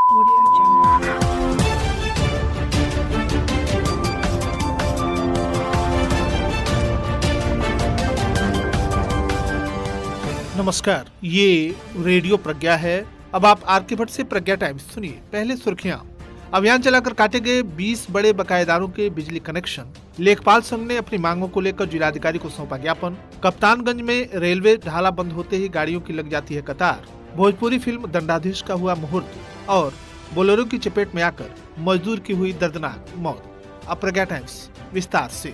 Audio Jungle. नमस्कार, ये radio प्रज्ञा है। अब आप आर.के. भट्ट से प्रज्ञा टाइम्स सुनिए। पहले सुर्खियां। अभियान चलाकर काटे गए 20 बड़े बकायेदारों के बिजली कनेक्शन। लेखपाल संघ ने अपनी मांगों को लेकर जिलाधिकारी को सौंपा ज्ञापन। कप्तानगंज में रेलवे ढाला बंद होते ही गाड़ियों की लग जाती है कतार। भोजपुरी फिल्म दंडाधीश का हुआ मुहूर्त और बोलेरो की चपेट में आकर मजदूर की हुई दर्दनाक मौत। अब प्रज्ञा टाइम्स विस्तार से।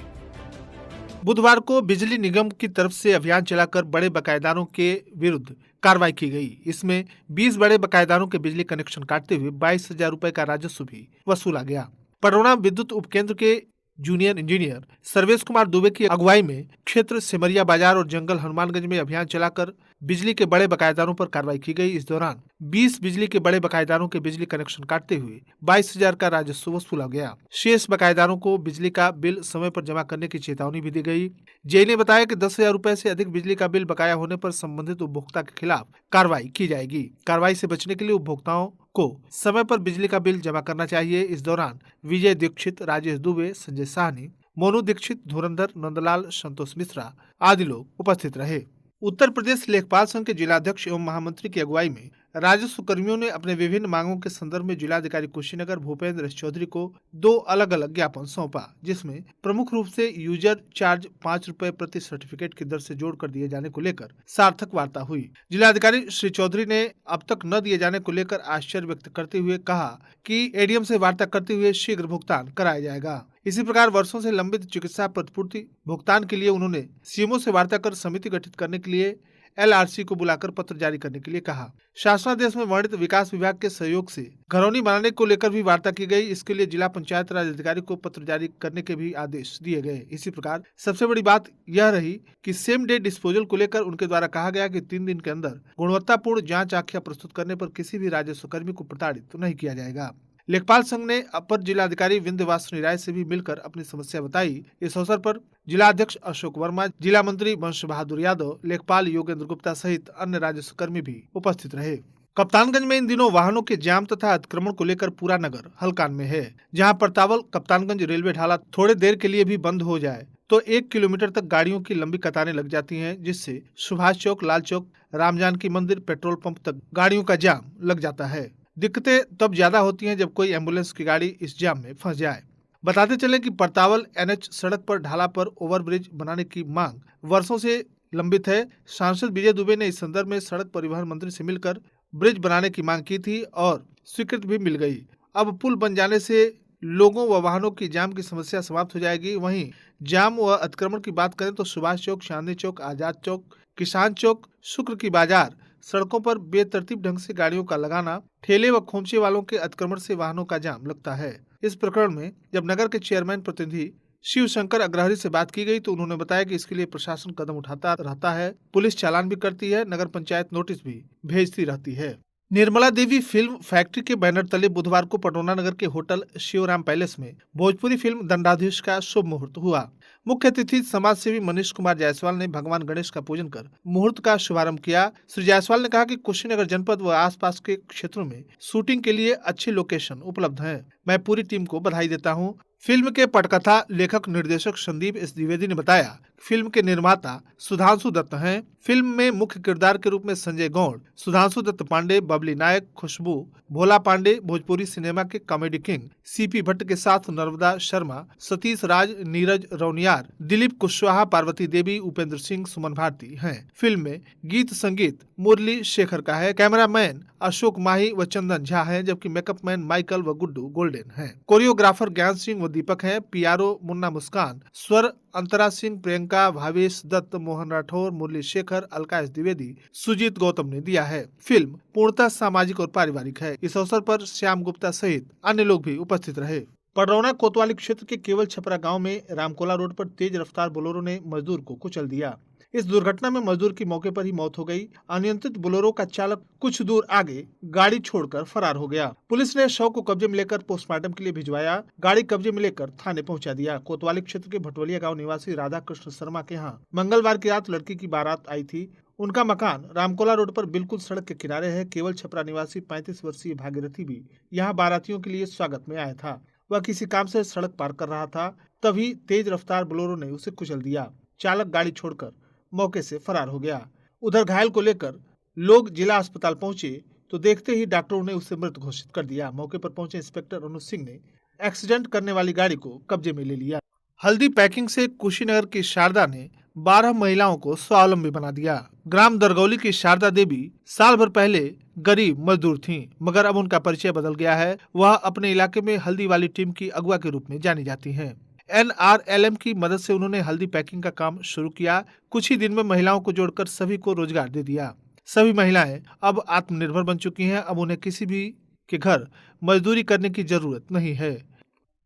बुधवार को बिजली निगम की तरफ से अभियान चलाकर बड़े बकायेदारों के विरुद्ध कार्रवाई की गई। इसमें 20 बड़े बकायेदारों के बिजली कनेक्शन काटते हुए 22,000 रुपए का राजस्व भी वसूला गया। पडरौना विद्युत उपकेंद्र के जूनियर इंजीनियर सर्वेश कुमार दुबे की अगुवाई में क्षेत्र सिमरिया बाजार और जंगल हनुमानगंज में अभियान चलाकर बिजली के बड़े बकायेदारों पर कार्रवाई की गई। इस दौरान 20 बिजली के बड़े बकायेदारों के बिजली कनेक्शन काटते हुए 22,000 का राजस्व वसूला गया। शेष बकायेदारों को बिजली का बिल समय पर जमा करने की चेतावनी भी दी गई। जेई ने बताया कि 10,000 रुपए से अधिक बिजली का बिल बकाया होने पर संबंधित उपभोक्ता के खिलाफ कार्रवाई की जाएगी। कार्रवाई से बचने के लिए उपभोक्ताओं को समय पर बिजली का बिल जमा करना चाहिए। इस दौरान विजय दीक्षित, राजेश दुबे, संजय साहनी, मोनू दीक्षित, धुरंधर, नंदलाल, संतोष मिश्रा आदि लोग उपस्थित रहे। उत्तर प्रदेश लेखपाल संघ के जिलाध्यक्ष एवं महामंत्री की अगुवाई में राजस्व कर्मियों ने अपने विभिन्न मांगों के संदर्भ में जिलाधिकारी कुशीनगर भूपेंद्र एस चौधरी को 2 अलग-अलग ज्ञापन सौंपा, जिसमें प्रमुख रूप से यूजर चार्ज 5 रुपए प्रति सर्टिफिकेट की दर से जोड़कर दिए जाने को लेकर सार्थक वार्ता हुई। जिलाधिकारी श्री चौधरी ने अब तक न दिए जाने को लेकर आश्चर्य व्यक्त करते हुए कहा कि एडीएम से वार्ता करते हुए शीघ्र भुगतान कराया जाएगा। इसी प्रकार वर्षों से लंबित चिकित्सा प्रतिपूर्ति भुगतान के लिए उन्होंने सीएमओ से वार्ता कर समिति गठित करने के लिए एलआरसी को बुलाकर पत्र जारी करने के लिए कहा। शासनादेश में वर्णित विकास विभाग के सहयोग से घरौनी बनाने को लेकर भी वार्ता की गई। इसके लिए जिला पंचायत राज अधिकारी को पत्र जारी करने के भी आदेश दिए गए। इसी प्रकार सबसे बड़ी बात यह रही कि सेम डे डिस्पोजल को लेकर उनके द्वारा कहा गया कि 3 दिन के अंदर गुणवत्तापूर्ण जाँच आख्या प्रस्तुत करने पर किसी भी राजस्व कर्मी को प्रताड़ित नहीं किया जाएगा। लेखपाल संघ ने अपर जिलाधिकारी विंध्यवासिनी राय से भी मिलकर अपनी समस्या बताई। इस अवसर पर जिलाध्यक्ष अशोक वर्मा, जिला मंत्री वंश बहादुर यादव, लेखपाल योगेंद्र गुप्ता सहित अन्य राजस्व कर्मी भी उपस्थित रहे। कप्तानगंज में इन दिनों वाहनों के जाम तथा अतिक्रमण को लेकर पूरा नगर हलकान में है। जहां परतावल कप्तानगंज रेलवे ढाला थोड़े देर के लिए भी बंद हो जाए तो 1 किलोमीटर तक गाड़ियों की लंबी कतारें लग जाती हैं, जिससे सुभाष चौक, लाल चौक, राम जानकी मंदिर, पेट्रोल पंप तक गाड़ियों का जाम लग जाता है। दिक्कतें तब ज्यादा होती हैं जब कोई एम्बुलेंस की गाड़ी इस जाम में फंस जाए। बताते चले कि परतावल एनएच सड़क पर ढाला पर ओवरब्रिज बनाने की मांग वर्षों से लंबित है। सांसद विजय दुबे ने इस संदर्भ में सड़क परिवहन मंत्री से मिलकर ब्रिज बनाने की मांग की थी और स्वीकृति भी मिल गई। अब पुल बन जाने से लोगों व वाहनों की जाम की समस्या समाप्त हो जाएगी। वहीं जाम व अतिक्रमण की बात करें तो सुभाष चौक, चांदनी चौक, आजाद चौक, किसान चौक, शुक्र की बाजार सड़कों पर बेतरतीब ढंग से गाड़ियों का लगाना, ठेले व खोमचे वालों के अतिक्रमण से वाहनों का जाम लगता है। इस प्रकरण में जब नगर के चेयरमैन प्रतिनिधि शिव शंकर अग्रहरी से बात की गई तो उन्होंने बताया कि इसके लिए प्रशासन कदम उठाता रहता है, पुलिस चालान भी करती है, नगर पंचायत नोटिस भी भेजती रहती है। निर्मला देवी फिल्म फैक्ट्री के बैनर तले बुधवार को पडरौना नगर के होटल शिवराम पैलेस में भोजपुरी फिल्म दंडाधीश का शुभ मुहूर्त हुआ। मुख्य अतिथि समाज सेवी मनीष कुमार जायसवाल ने भगवान गणेश का पूजन कर मुहूर्त का शुभारंभ किया। श्री जायसवाल ने कहा कि कुशीनगर जनपद व आसपास के क्षेत्रों में शूटिंग के लिए अच्छे लोकेशन उपलब्ध हैं। मैं पूरी टीम को बधाई देता हूं। फिल्म के पटकथा लेखक निर्देशक संदीप एस द्विवेदी ने बताया, फिल्म के निर्माता सुधांशु दत्त हैं। फिल्म में मुख्य किरदार के रूप में संजय गौड़, सुधांशु दत्त पांडे, बबली नायक, खुशबू, भोला पांडे, भोजपुरी सिनेमा के कॉमेडी किंग सीपी भट्ट के साथ नर्मदा शर्मा, सतीश राज, नीरज रौनियार, दिलीप कुशवाहा, पार्वती देवी, उपेंद्र सिंह, सुमन भारती हैं। फिल्म में गीत संगीत मुरली शेखर का है। कैमरामैन अशोक माही व चंदन झा हैं, जबकि मेकअप मैन माइकल व गुड्डू गोल्डन हैं। कोरियोग्राफर ज्ञान सिंह व दीपक हैं। पीआरओ मुन्ना मुस्कान, स्वर अंतरा सिंह, प्रियंका, भावेश दत्त, मोहन राठौर, मुरली शेखर, अलका एस द्विवेदी, सुजीत गौतम ने दिया है। फिल्म पूर्णतः सामाजिक और पारिवारिक है। इस अवसर पर श्याम गुप्ता सहित अन्य लोग भी उपस्थित रहे। पडरौना कोतवाली क्षेत्र के केवल छपरा गांव में रामकोला रोड पर तेज रफ्तार बोलेरो ने मजदूर को कुचल दिया। इस दुर्घटना में मजदूर की मौके पर ही मौत हो गई। अनियंत्रित बोलेरो का चालक कुछ दूर आगे गाड़ी छोड़कर फरार हो गया। पुलिस ने शव को कब्जे में लेकर पोस्टमार्टम के लिए भिजवाया। गाड़ी कब्जे में लेकर थाने पहुंचा दिया। कोतवाली क्षेत्र के भटवलिया गांव निवासी राधा कृष्ण शर्मा के यहाँ मंगलवार की रात लड़की की बारात आई थी। उनका मकान रामकोला रोड पर बिल्कुल सड़क के किनारे है। केवल छपरा निवासी 35 वर्षीय भागीरथी भी यहाँ बारातियों के लिए स्वागत में आया था। वह किसी काम से सड़क पार कर रहा था, तभी तेज रफ्तार बोलेरो ने उसे कुचल दिया। चालक गाड़ी छोड़कर मौके से फरार हो गया। उधर घायल को लेकर लोग जिला अस्पताल पहुंचे तो देखते ही डॉक्टरों ने उसे मृत घोषित कर दिया। मौके पर पहुंचे इंस्पेक्टर अनुज सिंह ने एक्सीडेंट करने वाली गाड़ी को कब्जे में ले लिया। हल्दी पैकिंग से कुशीनगर की शारदा ने 12 महिलाओं को स्वावलंबी बना दिया। ग्राम दरगौली की शारदा देवी साल भर पहले गरीब मजदूर थीं, मगर अब उनका परिचय बदल गया है। वह अपने इलाके में हल्दी वाली टीम की अगुवा के रूप में जानी जाती हैं। NRLM की मदद से उन्होंने हल्दी पैकिंग का काम शुरू किया। कुछ ही दिन में महिलाओं को जोड़कर सभी को रोजगार दे दिया। सभी महिलाएं अब आत्मनिर्भर बन चुकी हैं। अब उन्हें किसी भी के घर मजदूरी करने की जरूरत नहीं है।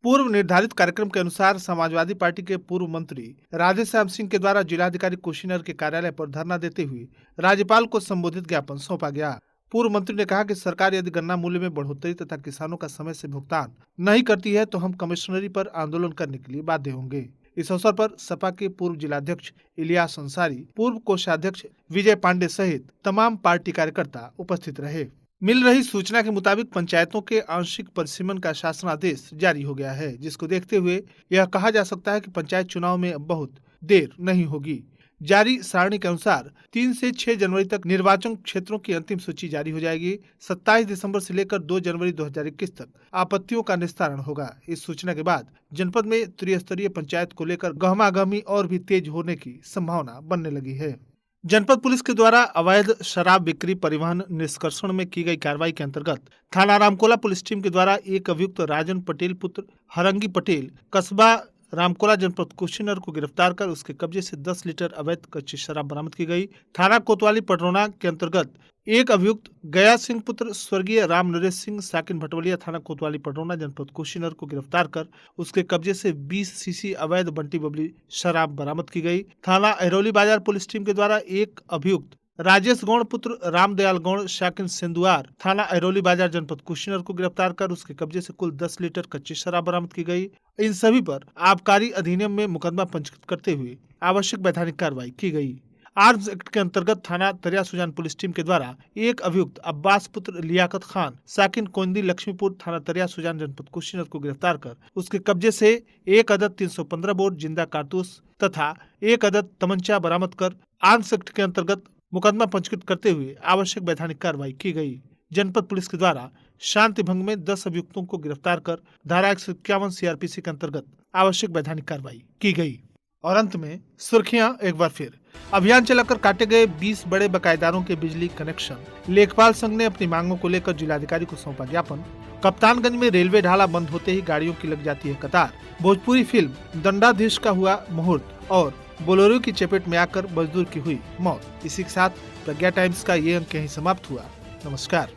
पूर्व निर्धारित कार्यक्रम के अनुसार समाजवादी पार्टी के पूर्व मंत्री राधेश्याम सिंह के द्वारा जिलाधिकारी कुशीनगर के कार्यालय पर धरना देते हुए राज्यपाल को संबोधित ज्ञापन सौंपा गया। पूर्व मंत्री ने कहा कि सरकार यदि गन्ना मूल्य में बढ़ोतरी तथा किसानों का समय से भुगतान नहीं करती है तो हम कमिश्नरी पर आंदोलन करने के लिए बाध्य होंगे। इस अवसर पर सपा के पूर्व जिलाध्यक्ष इलियास अंसारी, पूर्व कोषाध्यक्ष विजय पांडे सहित तमाम पार्टी कार्यकर्ता उपस्थित रहे। मिल रही सूचना के मुताबिक पंचायतों के आंशिक परिसीमन का शासनादेश जारी हो गया है, जिसको देखते हुए यह कहा जा सकता है कि पंचायत चुनाव में अब बहुत देर नहीं होगी। जारी सारणी के अनुसार 3 से 6 जनवरी तक निर्वाचन क्षेत्रों की अंतिम सूची जारी हो जाएगी। 27 दिसंबर से लेकर 2 जनवरी 2021 तक आपत्तियों का निस्तारण होगा। इस सूचना के बाद जनपद में त्रिस्तरीय पंचायत को लेकर गहमागहमी और भी तेज होने की संभावना बनने लगी है। जनपद पुलिस के द्वारा अवैध शराब बिक्री परिवहन निष्कर्षण में की गई कार्रवाई के अंतर्गत थाना रामकोला पुलिस टीम के द्वारा एक अभियुक्त राजन पटेल पुत्र हरंगी पटेल कस्बा रामकोला जनपद कुशीनगर को गिरफ्तार कर उसके कब्जे से 10 लीटर अवैध कच्ची शराब बरामद की गई। थाना कोतवाली पटरौना के अंतर्गत एक अभियुक्त गया सिंह पुत्र स्वर्गीय राम नरेश सिंह साकिन भटवलिया थाना कोतवाली पटरौना जनपद कुशीनगर को गिरफ्तार कर उसके कब्जे से 20 सीसी अवैध बंटी बबली शराब बरामद की गई। थाना अहरौली बाजार पुलिस टीम के द्वारा एक अभियुक्त राजेश गौड़ पुत्र रामदयाल गौड़ शाकिन सिंधुआर थाना अहरौली बाजार जनपद कुशीनगर को गिरफ्तार कर उसके कब्जे से कुल 10 लीटर कच्ची शराब बरामद की गई। इन सभी पर आबकारी अधिनियम में मुकदमा पंजीकृत करते हुए आवश्यक वैधानिक कार्रवाई की गई। आर्म्स एक्ट के अंतर्गत थाना तरिया सुजान पुलिस टीम के द्वारा एक अभियुक्त अब्बास पुत्र लियाकत खान साकिन कोंदी लक्ष्मीपुर थाना तरिया सुजान जनपद कुशीनगर को गिरफ्तार कर उसके कब्जे से एक अदद 315 बोर जिंदा कारतूस तथा एक अदद तमंचा बरामद कर आर्म्स एक्ट के अंतर्गत मुकदमा पंजीकृत करते हुए आवश्यक वैधानिक कार्रवाई की गई। जनपद पुलिस के द्वारा शांति भंग में 10 अभियुक्तों को गिरफ्तार कर धारा 151 CRPC के अंतर्गत आवश्यक वैधानिक कार्रवाई की गई। और अंत में सुर्खियां एक बार फिर। अभियान चलाकर काटे गए 20 बड़े बकायेदारों के बिजली कनेक्शन। लेखपाल संघ ने अपनी मांगों को लेकर जिलाधिकारी को सौंपा ज्ञापन। कप्तानगंज में रेलवे ढाला बंद होते ही गाड़ियों की लग जाती है कतार। भोजपुरी फिल्म दंडाधीश का हुआ मुहूर्त और बोलेरो की चपेट में आकर मजदूर की हुई मौत। इसी के साथ प्रज्ञा टाइम्स का ये अंक यहीं समाप्त हुआ। नमस्कार।